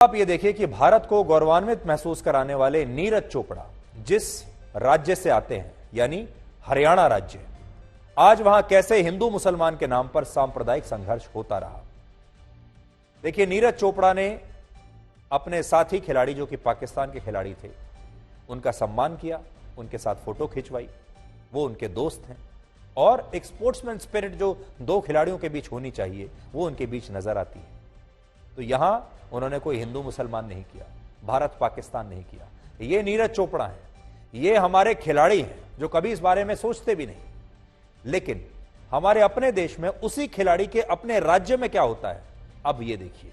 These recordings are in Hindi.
आप ये देखिए कि भारत को गौरवान्वित महसूस कराने वाले नीरज चोपड़ा जिस राज्य से आते हैं यानी हरियाणा राज्य, आज वहां कैसे हिंदू मुसलमान के नाम पर सांप्रदायिक संघर्ष होता रहा। देखिए, नीरज चोपड़ा ने अपने साथी खिलाड़ी जो कि पाकिस्तान के खिलाड़ी थे उनका सम्मान किया, उनके साथ फोटो खिंचवाई, वो उनके दोस्त हैं और एक स्पोर्ट्समैन स्पिरिट जो दो खिलाड़ियों के बीच होनी चाहिए वो उनके बीच नजर आती है। तो यहां उन्होंने कोई हिंदू मुसलमान नहीं किया, भारत पाकिस्तान नहीं किया। ये नीरज चोपड़ा हैं, ये हमारे खिलाड़ी हैं जो कभी इस बारे में सोचते भी नहीं, लेकिन हमारे अपने देश में उसी खिलाड़ी के अपने राज्य में क्या होता है अब ये देखिए।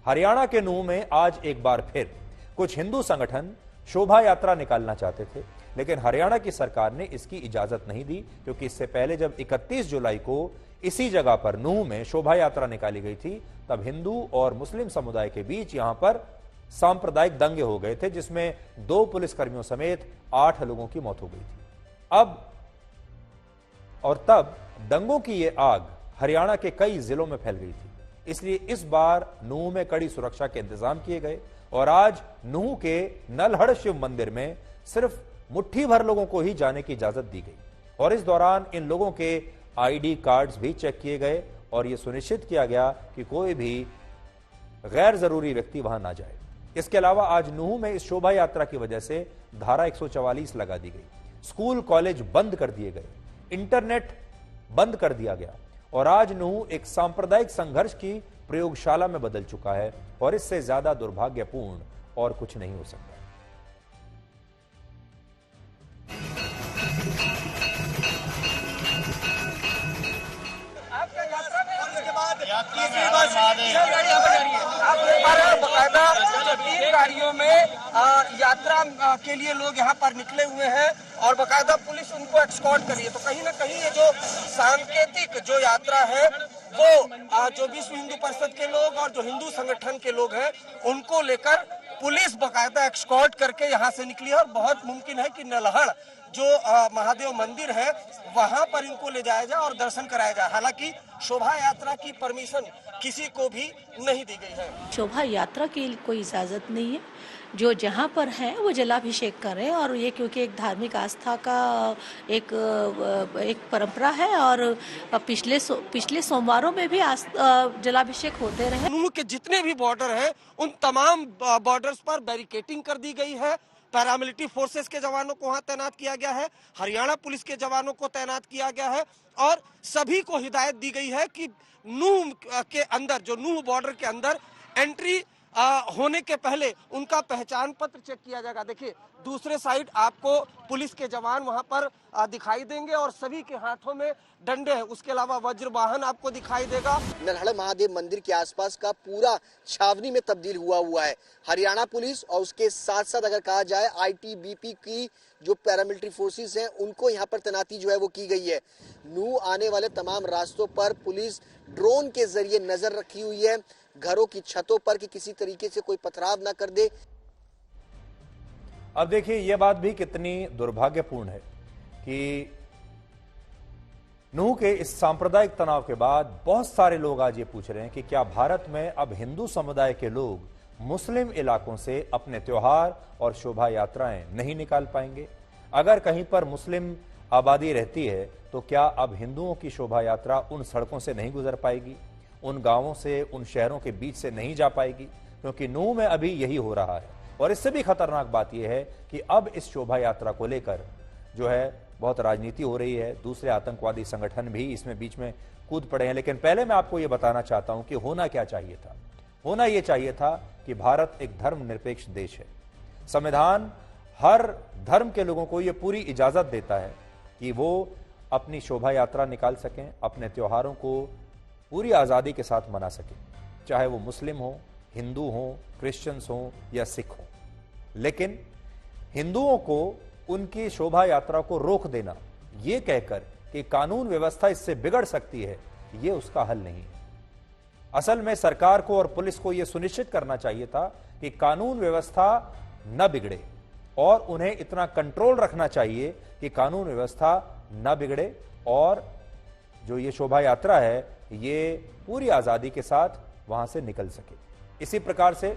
हरियाणा के नूह में आज एक बार फिर कुछ हिंदू संगठन शोभा यात्रा निकालना चाहते थे, लेकिन हरियाणा की सरकार ने इसकी इजाजत नहीं दी, क्योंकि इससे पहले जब 31 जुलाई को इसी जगह पर नूह में शोभा यात्रा निकाली गई थी तब हिंदू और मुस्लिम समुदाय के बीच यहां पर सांप्रदायिक दंगे हो गए थे, जिसमें 2 पुलिसकर्मियों समेत 8 लोगों की मौत हो गई थी। अब और तब दंगों की यह आग हरियाणा के कई जिलों में फैल गई थी, इसलिए इस बार नूह में कड़ी सुरक्षा के इंतजाम किए गए और आज नूह के नलहड़ शिव मंदिर में सिर्फ मुट्ठी भर लोगों को ही जाने की इजाजत दी गई और इस दौरान इन लोगों के आईडी कार्ड्स भी चेक किए गए और यह सुनिश्चित किया गया कि कोई भी गैर जरूरी व्यक्ति वहां ना जाए। इसके अलावा आज नूह में इस शोभा यात्रा की वजह से धारा 144 लगा दी गई, स्कूल कॉलेज बंद कर दिए गए, इंटरनेट बंद कर दिया गया और आज नूह एक सांप्रदायिक संघर्ष की प्रयोगशाला में बदल चुका है और इससे ज्यादा दुर्भाग्यपूर्ण और कुछ नहीं हो सकता। बकायदा 3 गाड़ियों में यात्रा के लिए लोग यहाँ पर निकले हुए हैं और बकायदा पुलिस उनको एस्कॉर्ट करी है। तो कहीं ना कहीं ये जो सांकेतिक जो यात्रा है वो जो विश्व हिंदू परिषद के लोग और जो हिंदू संगठन के लोग हैं उनको लेकर पुलिस बकायदा एस्कॉर्ट करके यहाँ से निकली है और बहुत मुमकिन है कि नलहड़ जो महादेव मंदिर है वहां पर इनको ले जाया जाए और दर्शन कराया जाए। हालांकि शोभा यात्रा की परमिशन किसी को भी नहीं दी गई है। शोभा यात्रा की कोई इजाजत नहीं है, जो जहाँ पर है वो जलाभिषेक करें और ये क्योंकि एक आस्था का एक परंपरा है और पिछले सोमवारों में भी जलाभिषेक होते रहे। नूह के जितने भी बॉर्डर हैं उन तमाम बॉर्डर्स पर बैरिकेडिंग कर दी गई है, पैरामिलिट्री फोर्सेस के जवानों को वहां तैनात किया गया है, हरियाणा पुलिस के जवानों को तैनात किया गया है और सभी को हिदायत दी गई है कि नूह के अंदर जो नूह बॉर्डर के अंदर एंट्री होने के पहले उनका पहचान पत्र चेक किया जाएगा। देखिए दूसरे साइड आपको पुलिस के जवान वहां पर दिखाई देंगे और सभी के हाथों में डंडे हैं, उसके अलावा वज्र वाहन आपको दिखाई देगा। नलहड़ महादेव मंदिर के आसपास का पूरा छावनी में तब्दील हुआ है। हरियाणा पुलिस और उसके साथ साथ अगर कहा जाए आईटीबीपी की जो पैरामिलिट्री फोर्सेस हैं उनको यहाँ पर तैनाती जो है वो की गई है। नूह आने वाले तमाम रास्तों पर पुलिस ड्रोन के जरिए नजर रखी हुई है, घरों की छतों पर कि किसी तरीके से कोई पथराव ना कर दे। अब देखिए यह बात भी कितनी दुर्भाग्यपूर्ण है कि नूह के इस सांप्रदायिक तनाव के बाद बहुत सारे लोग आज ये पूछ रहे हैं कि क्या भारत में अब हिंदू समुदाय के लोग मुस्लिम इलाकों से अपने त्योहार और शोभा यात्राएं नहीं निकाल पाएंगे? अगर कहीं पर मुस्लिम आबादी रहती है तो क्या अब हिंदुओं की शोभा यात्रा उन सड़कों से नहीं गुजर पाएगी, उन गांवों से, उन शहरों के बीच से नहीं जा पाएगी? क्योंकि नूह में अभी यही हो रहा है और इससे भी खतरनाक बात यह है कि अब इस शोभा यात्रा को लेकर जो है बहुत राजनीति हो रही है, दूसरे आतंकवादी संगठन भी इसमें बीच में कूद पड़े हैं। लेकिन पहले मैं आपको यह बताना चाहता हूं कि होना क्या चाहिए था। होना यह चाहिए था कि भारत एक धर्मनिरपेक्ष देश है, संविधान हर धर्म के लोगों को यह पूरी इजाजत देता है कि वो अपनी शोभा यात्रा निकाल सकें, अपने त्योहारों को पूरी आजादी के साथ मना सकें, चाहे वो मुस्लिम हो, हिंदू हो, क्रिश्चियंस हो या सिख हो। लेकिन हिंदुओं को उनकी शोभा यात्रा को रोक देना, यह कहकर कि कानून व्यवस्था इससे बिगड़ सकती है, यह उसका हल नहीं है। असल में सरकार को और पुलिस को यह सुनिश्चित करना चाहिए था कि कानून व्यवस्था न बिगड़े और उन्हें इतना कंट्रोल रखना चाहिए कि कानून व्यवस्था न बिगड़े और जो ये शोभा यात्रा है ये पूरी आजादी के साथ वहां से निकल सके। इसी प्रकार से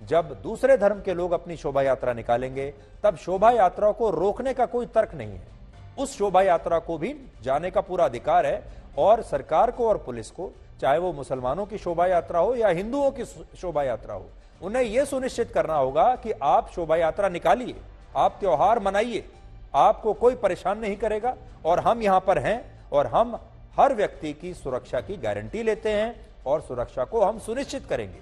जब दूसरे धर्म के लोग अपनी शोभा यात्रा निकालेंगे तब शोभा यात्रा को रोकने का कोई तर्क नहीं है। उस शोभा यात्रा को भी जाने का पूरा अधिकार है और सरकार को और पुलिस को, चाहे वो मुसलमानों की शोभा यात्रा हो या हिंदुओं की शोभा यात्रा हो, उन्हें यह सुनिश्चित करना होगा कि आप शोभा यात्रा निकालिए, आप त्योहार मनाइए, आपको कोई परेशान नहीं करेगा। और हम यहां पर हैं और हम हर व्यक्ति की सुरक्षा की गारंटी लेते हैं और सुरक्षा को हम सुनिश्चित करेंगे।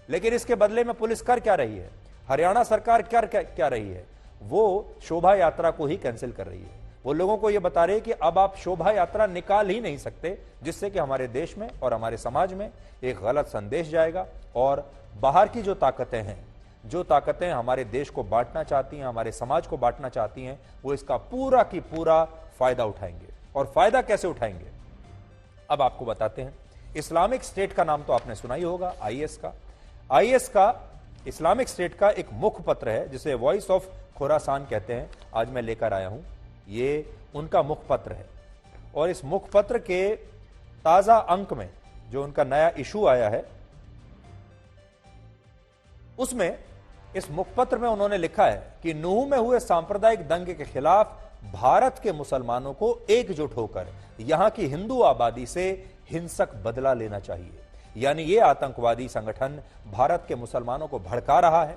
लेकिन इसके बदले में पुलिस कर क्या रही है, हरियाणा सरकार क्या रही है, वो शोभा यात्रा को ही कैंसिल कर रही है। वो लोगों को यह बता रहे हैं कि अब आप शोभा यात्रा निकाल ही नहीं सकते, जिससे कि हमारे देश में और हमारे समाज में एक गलत संदेश जाएगा और बाहर की जो ताकतें हैं, जो ताकतें हमारे देश को बांटना चाहती हैं, हमारे समाज को बांटना चाहती हैं, वो इसका पूरा की पूरा फायदा उठाएंगे। और फायदा कैसे उठाएंगे अब आपको बताते हैं। इस्लामिक स्टेट का नाम तो आपने सुना ही होगा, आईएस का इस्लामिक स्टेट का एक मुखपत्र है जिसे वॉइस ऑफ खुरासान कहते हैं। आज मैं लेकर आया हूं, ये उनका मुखपत्र है और इस मुखपत्र के ताजा अंक में जो उनका नया इशू आया है, उसमें इस मुखपत्र में उन्होंने लिखा है कि नूह में हुए सांप्रदायिक दंगे के खिलाफ भारत के मुसलमानों को एकजुट होकर यहां की हिंदू आबादी से हिंसक बदला लेना चाहिए। यानी यह आतंकवादी संगठन भारत के मुसलमानों को भड़का रहा है,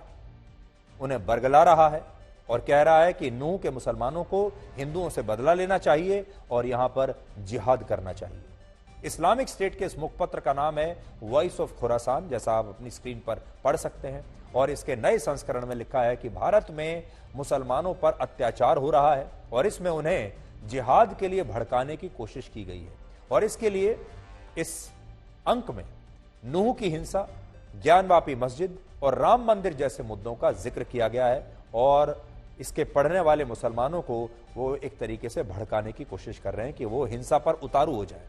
उन्हें बरगला रहा है और कह रहा है कि नूह के मुसलमानों को हिंदुओं से बदला लेना चाहिए और यहां पर जिहाद करना चाहिए। इस्लामिक स्टेट के इस मुखपत्र का नाम है वॉइस ऑफ खुरासान, जैसा आप अपनी स्क्रीन पर पढ़ सकते हैं। और इसके नए संस्करण में लिखा है कि भारत में मुसलमानों पर अत्याचार हो रहा है और इसमें उन्हें जिहाद के लिए भड़काने की कोशिश की गई है। और इसके लिए इस अंक में नूह की हिंसा, ज्ञानवापी मस्जिद और राम मंदिर जैसे मुद्दों का जिक्र किया गया है और इसके पढ़ने वाले मुसलमानों को वो एक तरीके से भड़काने की कोशिश कर रहे हैं कि वो हिंसा पर उतारू हो जाए।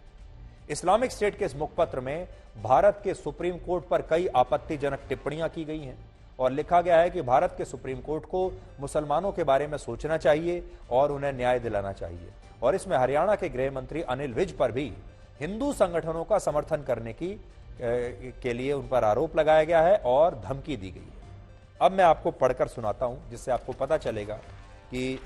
इस्लामिक स्टेट के इस मुखपत्र में भारत के सुप्रीम कोर्ट पर कई आपत्तिजनक टिप्पणियां की गई हैं और लिखा गया है कि भारत के सुप्रीम कोर्ट को मुसलमानों के बारे में सोचना चाहिए और उन्हें न्याय दिलाना चाहिए। और इसमें हरियाणा के गृह मंत्री अनिल विज पर भी हिंदू संगठनों का समर्थन करने के लिए उन पर आरोप लगाया गया है और धमकी दी गई है। अब मैं आपको पढ़कर सुनाता हूं जिससे आपको पता चलेगा कि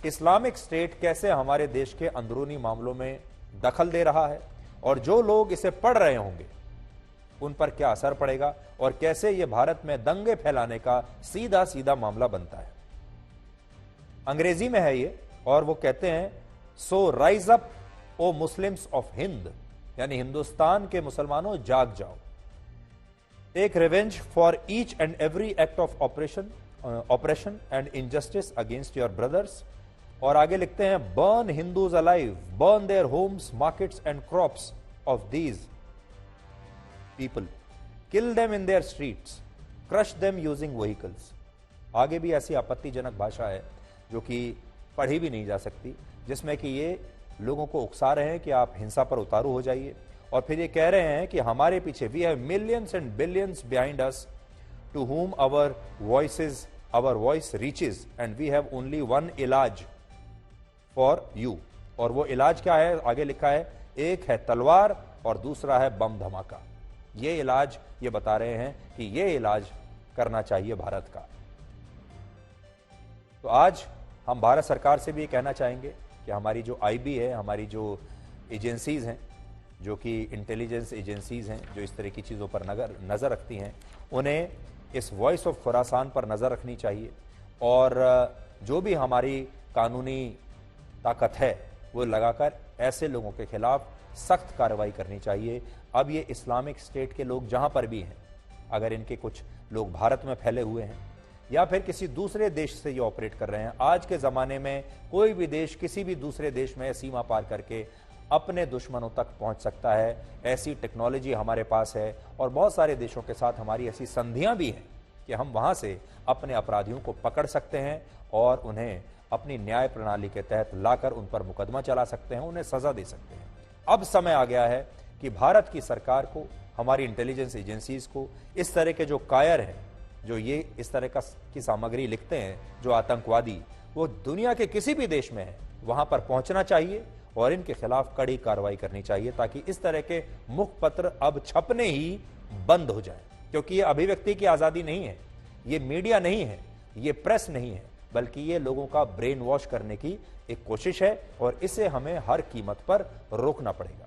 इस्लामिक स्टेट कैसे हमारे देश के अंदरूनी मामलों में दखल दे रहा है और जो लोग इसे पढ़ रहे होंगे उन पर क्या असर पड़ेगा और कैसे यह भारत में दंगे फैलाने का सीधा सीधा मामला बनता है। अंग्रेजी में है ये और वो कहते हैं, so rise up O Muslims of Hind, यानी हिंदुस्तान के मुसलमानों जाग जाओ। Take revenge for each and every act of operation and injustice against your brothers. और आगे लिखते हैं, burn Hindus alive, burn their homes, markets and crops of these people, kill them in their streets, crush them using vehicles. आगे भी ऐसी आपत्तिजनक भाषा है जो कि पढ़ी भी नहीं जा सकती, जिसमें कि ये लोगों को उकसा रहे हैं कि आप हिंसा पर उतारू हो जाइए और फिर ये कह रहे हैं कि हमारे पीछे we have millions and billions behind us to whom our voice reaches and we have only one इलाज फॉर यू। और वो इलाज क्या है, आगे लिखा है, एक है तलवार और दूसरा है बम धमाका। ये इलाज ये बता रहे हैं कि ये इलाज करना चाहिए भारत का। तो आज हम भारत सरकार से भी ये कहना चाहेंगे कि हमारी जो आईबी है, हमारी जो एजेंसीज हैं, जो कि इंटेलिजेंस एजेंसीज हैं, जो इस तरह की चीज़ों पर नज़र रखती हैं, उन्हें इस वॉइस ऑफ खुरासान पर नज़र रखनी चाहिए और जो भी हमारी कानूनी ताकत है वो लगाकर ऐसे लोगों के खिलाफ सख्त कार्रवाई करनी चाहिए। अब ये इस्लामिक स्टेट के लोग जहां पर भी हैं, अगर इनके कुछ लोग भारत में फैले हुए हैं या फिर किसी दूसरे देश से ये ऑपरेट कर रहे हैं, आज के ज़माने में कोई भी देश किसी भी दूसरे देश में सीमा पार करके अपने दुश्मनों तक पहुंच सकता है। ऐसी टेक्नोलॉजी हमारे पास है और बहुत सारे देशों के साथ हमारी ऐसी संधियां भी हैं कि हम वहां से अपने अपराधियों को पकड़ सकते हैं और उन्हें अपनी न्याय प्रणाली के तहत लाकर उन पर मुकदमा चला सकते हैं, उन्हें सजा दे सकते हैं। अब समय आ गया है कि भारत की सरकार को, हमारी इंटेलिजेंस एजेंसीज को इस तरह के जो कायर हैं, जो ये इस तरह की सामग्री लिखते हैं, जो आतंकवादी, वो दुनिया के किसी भी देश में है, वहां पर पहुंचना चाहिए और इनके खिलाफ कड़ी कार्रवाई करनी चाहिए ताकि इस तरह के मुखपत्र अब छपने ही बंद हो जाए। क्योंकि ये अभिव्यक्ति की आजादी नहीं है, ये मीडिया नहीं है, ये प्रेस नहीं है, बल्कि ये लोगों का ब्रेन वॉश करने की एक कोशिश है और इसे हमें हर कीमत पर रोकना पड़ेगा।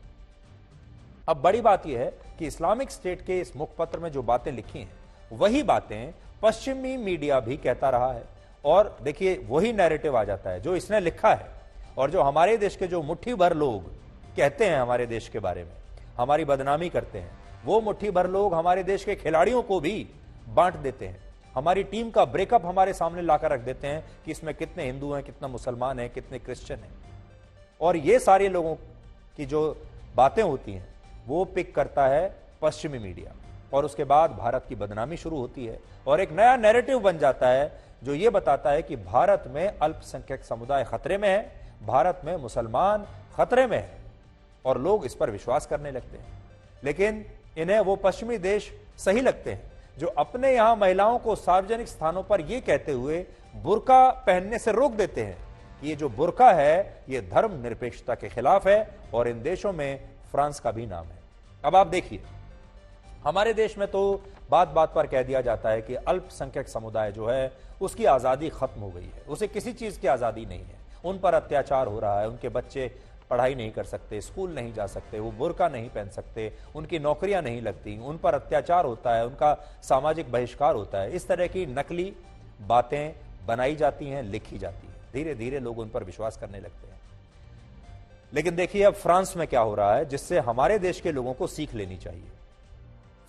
अब बड़ी बात यह है कि इस्लामिक स्टेट के इस मुखपत्र में जो बातें लिखी हैं वही बातें पश्चिमी मीडिया भी कहता रहा है, और देखिए वही नैरेटिव आ जाता है जो इसने लिखा है और जो हमारे देश के जो मुट्ठी भर लोग कहते हैं हमारे देश के बारे में, हमारी बदनामी करते हैं, वो मुट्ठी भर लोग हमारे देश के खिलाड़ियों को भी बांट देते हैं। हमारी टीम का ब्रेकअप हमारे सामने लाकर रख देते हैं कि इसमें कितने हिंदू हैं, कितना मुसलमान हैं, कितने क्रिश्चियन हैं, और ये सारे लोगों की जो बातें होती हैं वो पिक करता है पश्चिमी मीडिया, और उसके बाद भारत की बदनामी शुरू होती है और एक नया नैरेटिव बन जाता है जो ये बताता है कि भारत में अल्पसंख्यक समुदाय खतरे में है, भारत में मुसलमान खतरे में है, और लोग इस पर विश्वास करने लगते हैं। लेकिन इन्हें वो पश्चिमी देश सही लगते हैं जो अपने यहां महिलाओं को सार्वजनिक स्थानों पर यह कहते हुए बुर्का पहनने से रोक देते हैं कि ये जो बुर्का है ये धर्मनिरपेक्षता के खिलाफ है, और इन देशों में फ्रांस का भी नाम है। अब आप देखिए, हमारे देश में तो बात बात पर कह दिया जाता है कि अल्पसंख्यक समुदाय जो है उसकी आजादी खत्म हो गई है, उसे किसी चीज की आजादी नहीं है, उन पर अत्याचार हो रहा है, उनके बच्चे पढ़ाई नहीं कर सकते, स्कूल नहीं जा सकते, वो बुर्का नहीं पहन सकते, उनकी नौकरियां नहीं लगती, उन पर अत्याचार होता है, उनका सामाजिक बहिष्कार होता है। इस तरह की नकली बातें बनाई जाती हैं, लिखी जाती हैं, धीरे धीरे लोग उन पर विश्वास करने लगते हैं। लेकिन देखिए अब फ्रांस में क्या हो रहा है जिससे हमारे देश के लोगों को सीख लेनी चाहिए।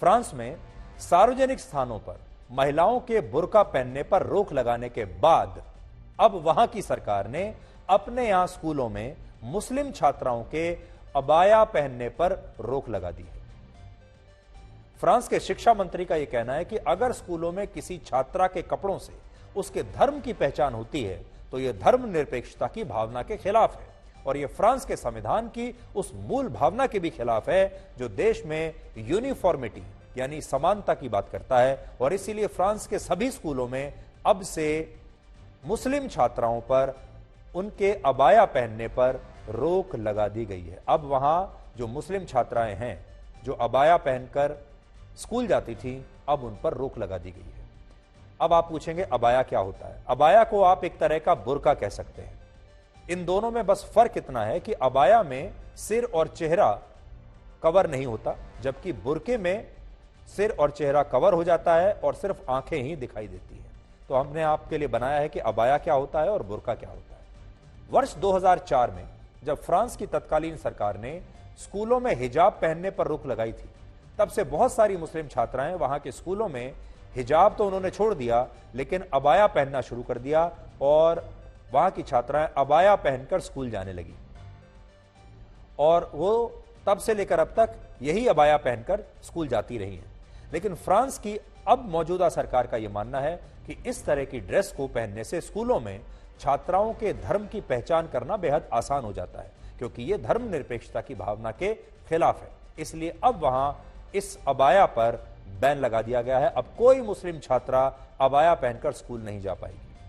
फ्रांस में सार्वजनिक स्थानों पर महिलाओं के बुर्का पहनने पर रोक लगाने के बाद अब वहां की सरकार ने अपने यहां स्कूलों में मुस्लिम छात्राओं के अबाया पहनने पर रोक लगा दी है। फ्रांस के शिक्षा मंत्री का यह कहना है कि अगर स्कूलों में किसी छात्रा के कपड़ों से उसके धर्म की पहचान होती है तो यह धर्मनिरपेक्षता की भावना के खिलाफ है, और यह फ्रांस के संविधान की उस मूल भावना के भी खिलाफ है जो देश में यूनिफॉर्मिटी यानी समानता की बात करता है। और इसीलिए फ्रांस के सभी स्कूलों में अब से मुस्लिम छात्राओं पर उनके अबाया पहनने पर रोक लगा दी गई है। अब वहां जो मुस्लिम छात्राएं हैं जो अबाया पहनकर स्कूल जाती थी, अब उन पर रोक लगा दी गई है। अब आप पूछेंगे अबाया क्या होता है? अबाया को आप एक तरह का बुर्का कह सकते हैं। इन दोनों में बस फर्क इतना है कि अबाया में सिर और चेहरा कवर नहीं होता, जबकि बुर्के में सिर और चेहरा कवर हो जाता है और सिर्फ आंखें ही दिखाई देती हैं। तो हमने आपके लिए बनाया है कि अबाया क्या होता है और बुर्का क्या होता है। वर्ष 2004 में जब फ्रांस की तत्कालीन सरकार ने स्कूलों में हिजाब पहनने पर रोक लगाई थी, तब से बहुत सारी मुस्लिम छात्राएं वहां के स्कूलों में हिजाब तो उन्होंने छोड़ दिया लेकिन अबाया पहनना शुरू कर दिया, और वहां की छात्राएं अबाया पहनकर स्कूल जाने लगी, और वो तब से लेकर अब तक यही अबाया पहनकर स्कूल जाती रही हैं। लेकिन फ्रांस की अब मौजूदा सरकार का यह मानना है कि इस तरह की ड्रेस को पहनने से स्कूलों में छात्राओं के धर्म की पहचान करना बेहद आसान हो जाता है, क्योंकि यह धर्मनिरपेक्षता की भावना के खिलाफ है। इसलिए अब वहां इस अबाया पर बैन लगा दिया गया है। अब कोई मुस्लिम छात्रा अबाया पहनकर स्कूल नहीं जा पाएगी।